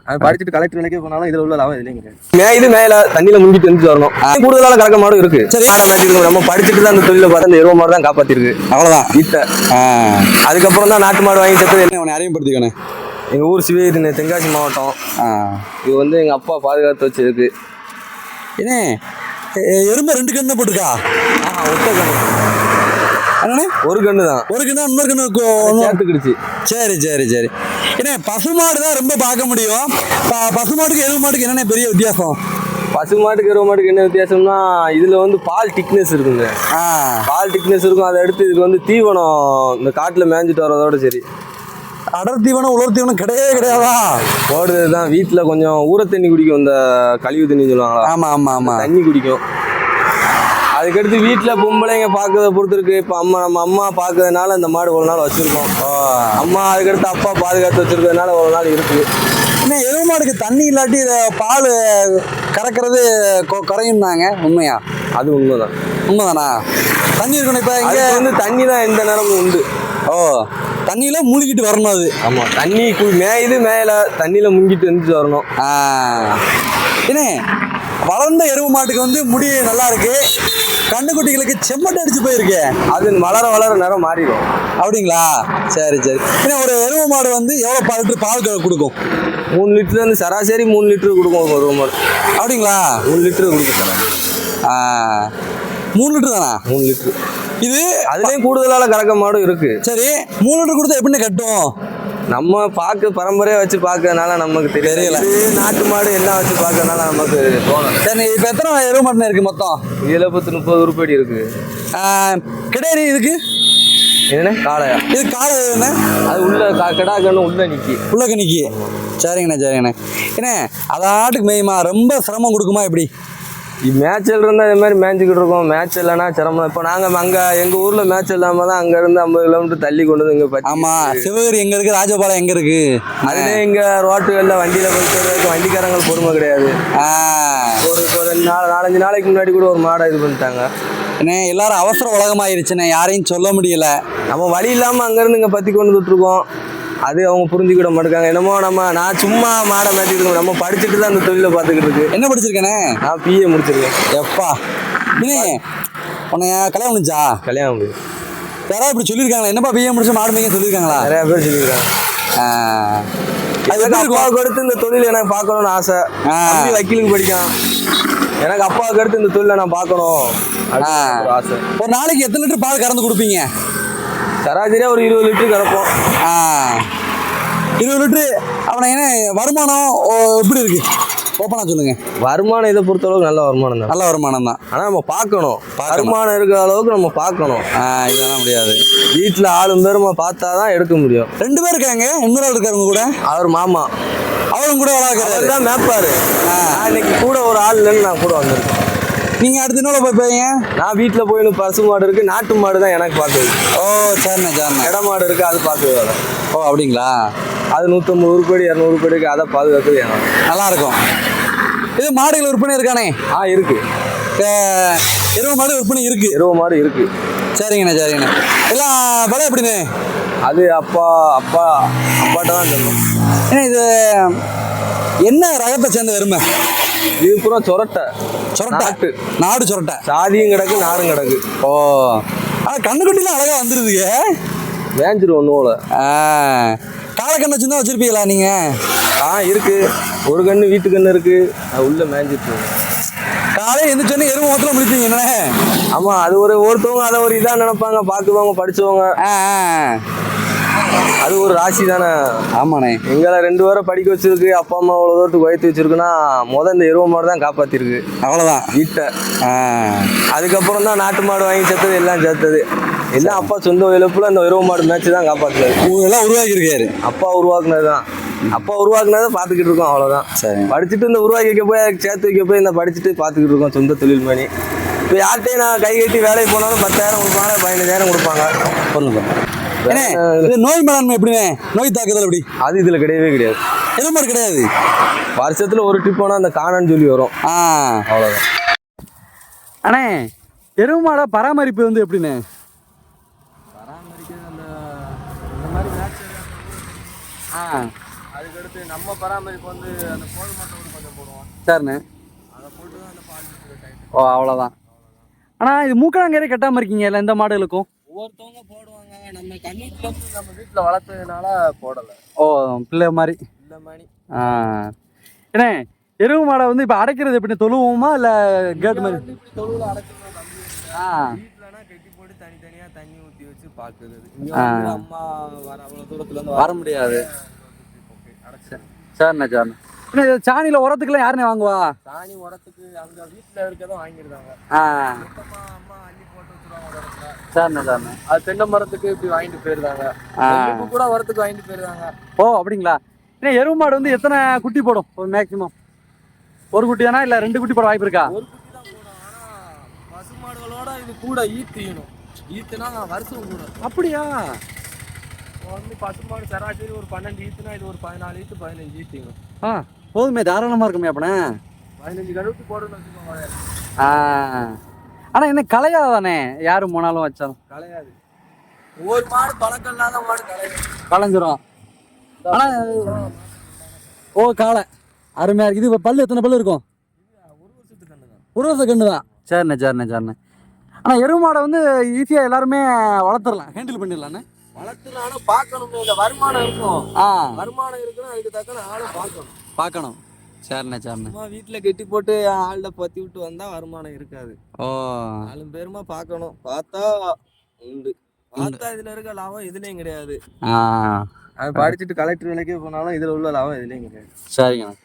அது படிச்சுட்டு கலெக்டர் நிலைக்கு போனாலும் இதுல உள்ள லாபம் இல்லைங்க. இது மேல தண்ணியில முங்கிட்டு வந்து வரணும். கூடுதலான கறக்க மாடும் இருக்கு. சரி நம்ம படிச்சுட்டு தான் அந்த தொழில பார்த்து அந்த எருவ மாடு தான் காப்பாத்திருக்கு. அவ்வளவுதான் வீட்டை. அதுக்கப்புறம் தான் நாட்டு மாடு வாங்கி சேர்த்து என்ன அறிமுகப்படுத்திக்கணும். எங்க ஊர் சிவகிரி தென்காசி மாவட்டம். இது வந்து எங்க அப்பா பாதுகாத்து வச்சிருக்கு. என்ன எருமை 2 கண்ணு போட்டுக்கா? ஒத்த கண்ணு. ஒரு கண்ணு தான். ஒரு கண்ணு இன்னொரு கண்ணு சேர்த்துக்கிடுச்சு. சரி சரி சரி. ஏன்னா பசுமாடு தான் ரொம்ப பார்க்க முடியும். பசுமாட்டுக்கு எருவு மாட்டுக்கு என்னென்ன பெரிய வித்தியாசம்? பசு மாட்டுக்கு எருவ மாட்டுக்கு என்ன வித்தியாசம்னா இதுல வந்து பால் திக்னஸ் இருக்குங்க. பால் திக்னஸ் இருக்கும். அதை அடுத்து இதுக்கு வந்து தீவனம் இந்த காட்டுல மேய்ஞ்சிட்டு வரதோட சரி. அடர் தீவனம் உலர் தீவனம் கிடையாதா? போடுறது தான். வீட்டுல கொஞ்சம் ஊற தண்ணி குடிக்கும். இந்த கழிவு தண்ணி சொல்லுவாங்களா? ஆமா ஆமா ஆமா. தண்ணி குடிக்கும். அதுக்கடுத்து வீட்டில் பொம்பளைங்க பார்க்கறத பொறுத்து இருக்கு. இப்போ நம்ம அம்மா பார்க்கறதுனால அந்த மாடு ஒரு நாள் வச்சிருக்கோம். அம்மா அதுக்கடுத்து அப்பா பாதுகாத்து வச்சிருக்கிறதுனால ஒரு நாள் இருக்கு. ஏன்னா எருவு மாடுக்கு தண்ணி இல்லாட்டி பால் கறக்கிறது குறையும்னாங்க. உண்மையா? அது உண்மைதான். உண்மைதானா? தண்ணி இருக்கணும். இப்போ இங்கே வந்து தண்ணி தான் எந்த நேரமும் உண்டு. தண்ணியில மூழ்கிட்டு வரணும். அது ஆமா. தண்ணி மேயுது மேல தண்ணியில முங்கிட்டு வந்துட்டு வரணும். என்ன வளர்ந்த எருவு மாட்டுக்கு வந்து முடி நல்லா இருக்கு. கண்ணுக்குட்டிகளுக்கு செம்மட்டை அடிச்சு போயிருக்கு. அது வளர வளர நேரம் மாறிடும். அப்படிங்களா? சரி சரி. ஏன்னா ஒரு எருவு மாடு வந்து எவ்வளோ லிட்டர் பால் கொடுக்கும்? 3 லிட்டர் வந்து சராசரி 3 லிட்டர் கொடுக்கும் ஒரு மாடு. அப்படிங்களா? 3 லிட்டர் கொடுக்கும் சார். 3 லிட்டர் தானா? 3 லிட்டர். இது அதுலயும் கூடுதலான கறக்க மாடும் இருக்கு. சரி 3 லிட்டர் கொடுத்தா எப்படி கட்டும்? நம்ம பரம்பரையா வச்சு பார்க்கறதுனால நமக்கு தெரியல. நாட்டு மாடு எல்லாம் வச்சு பார்க்கறதுனால நமக்கு தோணும். சரி இப்ப எத்தனை எருவு மாடு இருக்கு மொத்தம்? இதுல 30 உருப்படி இருக்கு. கிடையாது. இதுக்கு என்ன காளையா? இது காளை என்ன? அது உள்ள கடா கண்ணு உள்ள நிக்கி. சரிங்கண்ணா சரிங்கண்ணா. என்ன அதாட்டுக்கு மேயுமா? ரொம்ப சிரமம் கொடுக்குமா எப்படி? மேய்ச்சல் இருந்தால் இதே மாதிரி மேய்ஞ்சிக்கிட்டு இருக்கோம். மேய்ச்சல் இல்லைன்னா சிரமம். இப்போ நாங்கள் அங்கே எங்கள் ஊரில் மேய்ச்சல் இல்லாமல் தான் அங்கேருந்து 50 கிலோமீட்டர் தள்ளி கொண்டு வந்து இங்கே பற்றி. ஆமாம். சிவகிரி எங்கே இருக்குது? ராஜபாளையம் எங்கே இருக்குது? அதுலேயே இங்கே ரோட்டுகளில் வண்டியில் போயிட்டு வரதுக்கு வண்டிக்காரங்க பொறுமை கிடையாது. ஒரு 4-5 நாளைக்கு முன்னாடி கூட ஒரு மாடை இது பண்ணிட்டாங்க. ஏன்னா எல்லாரும் அவசர உலகமாயிருச்சுண்ணே. யாரையும் சொல்ல முடியல. நம்ம வழி இல்லாமல் அங்கேருந்து இங்கே பற்றி கொண்டு வந்துட்டுருக்கோம். அது அவங்க புரிஞ்சுக்கிட மாட்டாங்க. என்னமோ நான் சும்மா மாடை மாற்றிட்டு இருக்கோம். நம்ம படிச்சுட்டு தான் அந்த தொழிலை பார்த்துக்கிட்டு இருக்கு. என்ன படிச்சிருக்கேனே? நான் பிஏ முடிச்சிருக்கேன். எப்பா உன்னை கல்யாணம் முடிச்சா? கல்யாணம் முடியும். யாராவது இப்படி சொல்லியிருக்காங்களா? என்னப்பா பிஏ முடிச்சு மாடு மேய்க்க சொல்லியிருக்காங்களா? நிறையா பேர் சொல்லியிருக்காங்க. அப்பாவுக்கு அடுத்து இந்த தொழில் எனக்கு பார்க்கணும்னு ஆசை. வக்கீலுக்கு படிக்கான். எனக்கு அப்பாவுக்கு அடுத்து இந்த தொழிலை நான் பார்க்கணும் ஆசை. ஒரு நாளைக்கு எத்தனை லிட்டர் பால் கறந்து கொடுப்பீங்க? சராசரியாக ஒரு 20 லிட்டர் கறப்போம். 20 லிட்டரு. அவனை என்ன வருமானம் எப்படி இருக்கு? ஓப்பனா சொல்லுங்க. வருமானம் இதை பொறுத்த அளவுக்கு நல்ல வருமானம் தான். நல்ல வருமானம் தான். ஆனால் நம்ம பார்க்கணும். வருமானம் இருக்கிற அளவுக்கு நம்ம பார்க்கணும். இதெல்லாம் முடியாது. வீட்டில் ஆளும் பேருமா பார்த்தா தான் எடுக்க முடியும். 2 பேர் இருக்காங்க. இன்னொரு ஆள் இருக்காருங்க கூட. அவர் மாமா. அவரும் கூட வளர்க்குறாரு தான் மேப்பாரு. இன்னைக்கு கூட ஒரு ஆள் இல்லைன்னு நான் கூட வந்திருக்கேன். நீங்கள் அடுத்த நாள் போய் நான் வீட்டில் போய் பசு மாடு இருக்கு. நாட்டு மாடு தான் எனக்கு பார்க்குது. சரிண்ணே சரிண்ணே. இட மாடு இருக்கு. அது பார்க்குது. அப்படிங்களா? அது 150 உருப்படி 200 உருப்படி இருக்கு. அதை பாதுகாக்கிறது நல்லா இருக்கும். இது மாடுகள் விற்பனை இருக்கானே? இருக்கு. எருவ மாடு விற்பனை இருக்கு. எருவ மாடு இருக்கு. சரிங்கண்ணே சரிங்கண்ணே. எல்லாம் விலை எப்படிண்ணே? அது அப்பாட்ட தான் சொல்லணும். ஏன்னா இது என்ன ரகத்தை சேர்ந்த எருமை? இது பூரா சொரட்டை. நாடு சொரட்டை. சாதியும் கிடக்கு நாடும் கிடக்கு. கண்ணுக்குட்டிலாம் அழகா வந்துருதுங்க. வேஞ்சிரும் ஒன்று போல. காலக்கண்ணு வச்சுருந்தா வச்சிருப்பீங்களா நீங்க? இருக்கு. ஒரு கண்ணு வீட்டு கண்ணு இருக்கு. உள்ள மேய்ஞ்சிட்டு காலையில் எந்திரிச்சோன்னே எருமை மொத்தத்தில் முடிப்பீங்க என்ன? ஆமாம். அது ஒருத்தவங்க அதை ஒரு இதாக நினைப்பாங்க. பார்க்குறவங்க படிச்சவங்க. அது ஒரு ராசி தானே. ஆமாண்ணே. எங்களை 2 பேரை படிக்க வச்சிருக்கு. அப்பா அம்மா அவ்வளோ தூரத்துக்கு உயர்த்தி வச்சிருக்குன்னா இந்த எருவ மாடு தான் காப்பாற்றிருக்கு. அவ்வளோதான் வீட்டை. அதுக்கப்புறம் தான் நாட்டு மாடு வாங்கி சேர்த்தது எல்லாம் சேர்த்தது. எல்லாம் அப்பா சொந்த இழப்புல இந்த எருவ மாடு மேய்ச்சி தான் காப்பாற்றுனாரு. எல்லாம் உருவாக்கியிருக்காரு. அப்பா உருவாக்குனது தான். அப்பா உருவாக்குனதை பார்த்துக்கிட்டு இருக்கோம். அவ்வளோதான். சரி. படிச்சுட்டு இந்த உருவாக்கி வைக்க போய் சேர்த்து வைக்க போய் இந்த படிச்சுட்டு பார்த்துக்கிட்டு இருக்கோம். சொந்த தொழில் பண்ணி. இப்போ யார்கிட்டையும் நான் கை கட்டி வேலைக்கு போனாலும் 10,000 கொடுப்பாங்க, 15,000 கொடுப்பாங்க. சொல்லுங்க. நோய் மேலாண்மை எப்படிங்க? நோய் தாக்குதல் எப்படி? அது இதில் கிடையவே கிடையாது. எது மாதிரி கிடையாது. வருஷத்துல ஒரு ட்ரிப் போனால் அந்த காணன்னு சொல்லி வரும். அவ்வளோதான். அண்ணே எருவு மாடை பராமரிப்பு வந்து எப்படிண்ணே? பராமரிக்கிறது இந்த மாதிரி மேட்ச். அதுக்கடுத்து நம்ம பராமரிப்பு வந்து அந்த கோழி மட்டும் கொஞ்சம் போடுவோம். சரிண்ணே. அதை போட்டு தான் அந்த பால் டைட்டு. ஓ அவ்வளோதான். ஆனால் இது மூக்கணாங்கயிறு கட்டாமல் இருக்கீங்கல்ல இந்த மாடுகளுக்கும்? ஒவ்வொருத்தவங்க போடுவாங்க. நம்ம கண்ணுக்குள்ள நம்ம வீட்டில் வளர்த்ததுனால போடலை. ஓ பிள்ளை மாதிரி. இந்த மாதிரி ஏண்ணே எருவு மாடை வந்து இப்போ அடைக்கிறது எப்படி, தொழுவோமா இல்லை கேட் மாதிரி? இப்படி தொழுவில் அடைச்சிருந்தோம் தம்பி. வீட்டிலனா கட்டி போட்டு தனித்தனியாக தண்ணி ஊற்றி வச்சு பார்க்குறது. அம்மா வர அவ்வளோ தூரத்துல இருந்து வர முடியாது. சரிண்ணே சரிண்ணே. இன்னும் சாணியில் உரத்துக்குலாம் யாருண்ணே வாங்குவா? சாணி உரத்துக்கு அங்கே வீட்டில் இருக்கதான் வாங்கிடுறாங்க. அம்மா அள்ளி போட்டு வச்சுருவாங்க உரத்துல. சரிண்ணே சரிண்ணே. அது தென்னை மரத்துக்கு இப்படி வாங்கிட்டு போயிருந்தாங்க. கூட உரத்துக்கு வாங்கிட்டு போயிருந்தாங்க. ஓ அப்படிங்களா? ஏன்னா எருவு மாடு வந்து எத்தனை குட்டி போடும் ஒரு மேக்சிமம்? ஒரு குட்டி தானா இல்லை 2 குட்டி போட வாய்ப்பு இருக்கா? ஒரு குட்டி தான் போடும். ஆனால் பசுமாடுகளோட இது கூட ஈத்தியணும். ஈத்துனா வருஷம் கூட. அப்படியா? வந்து பசுமாடு சராசரி ஒரு 12 ஈத்துனா இது ஒரு 14 ஈத்து 15 ஈத்தியணும். போதுமே, தாராளமாக இருக்குமே அப்பனே. 15 கழுவுக்கு போடணும்னு வச்சுக்கோங்க. ஆனால் என்ன கலையாது தானே, யாரும் போனாலும் வச்சாலும் கலையாது. ஒரு மாடு பழக்கம் இல்லாத மாடு கலைஞ்சிரும். ஆனால் ஓ காளை அருமையாக இருக்குது. இது பல்லு எத்தனை பல்லு இருக்கும்? 1 வருஷத்துக்கு கண்ணு தான். 1 வருஷம் கண்ணு தான். சரிண்ணே சரிண்ணே சரிண்ணே. ஆனால் எருவு மாடை வந்து ஈஸியாக எல்லாருமே வளர்த்துடலாம், ஹேண்டில் பண்ணிடலாண்ணே. வளர்த்துனாலும் பார்க்கணும். இந்த வருமானம் இருக்கும். வருமானம் இருக்குன்னா அதுக்கு தக்க ஆளும் பார்க்கணும். சரிண்ணே சரிண்ணே. வீட்டில் கெட்டி போட்டு ஆள்ல பத்தி விட்டு வந்தா வருமானம் இருக்காது. ஓ ஆளும் பேருமா பார்க்கணும். பார்த்தா உண்டு. பார்த்தா இதுல இருக்க லாபம் இதுலயும் கிடையாது. அது படிச்சுட்டு கலெக்டர் வேலைக்கே போனாலும் இதுல உள்ள லாபம் இதுலயும் கிடையாது. சரிங்கண்ணா.